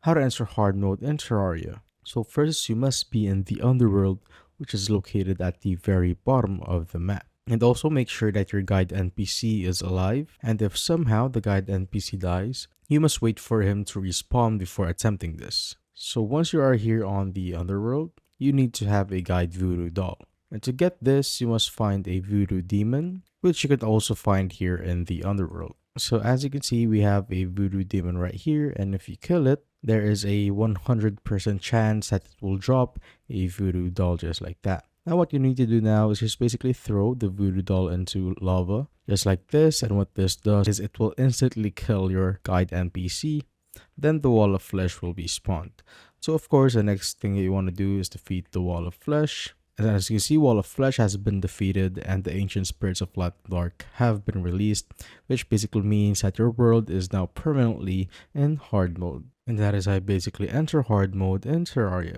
How to enter hard mode in Terraria. So first you must be in the underworld, which is located at the very bottom of the map. And also make sure that your guide NPC is alive, and if somehow the guide NPC dies, you must wait for him to respawn before attempting this. So once you are here on the underworld, you need to have a guide voodoo doll. And to get this, you must find a voodoo demon, which you can also find here in the underworld. So as you can see, we have a voodoo demon right here, and if you kill it, there is a 100% chance that it will drop a voodoo doll just like that. Now what you need to do now is just basically throw the voodoo doll into lava, just like this, and what this does is it will instantly kill your guide NPC, then the wall of flesh will be spawned. So of course, the next thing that you want to do is defeat the wall of flesh. And as you can see, Wall of Flesh has been defeated and the ancient spirits of Light and Dark have been released, which basically means that your world is now permanently in hard mode. And that is how I basically enter hard mode in Terraria.